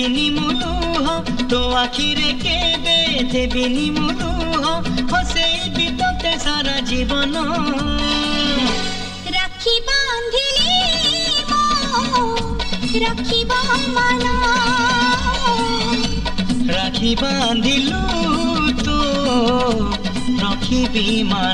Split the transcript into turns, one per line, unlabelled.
ଦେବିନି ମୁଁ ଲୁହ ତୋ ଆଖିରେ କେବେ ଦେବିନି ମୁଁ ଲୁହ ହସେଇବି ତତେ ସାରା ଜୀବନ
ରାକ୍ଷୀ ବାନ୍ଧିଲି ରାକ୍ଷୀ ମନ
ରାକ୍ଷୀ ବାନ୍ଧିଲୁ ତୁ ରଖିବି ମାନ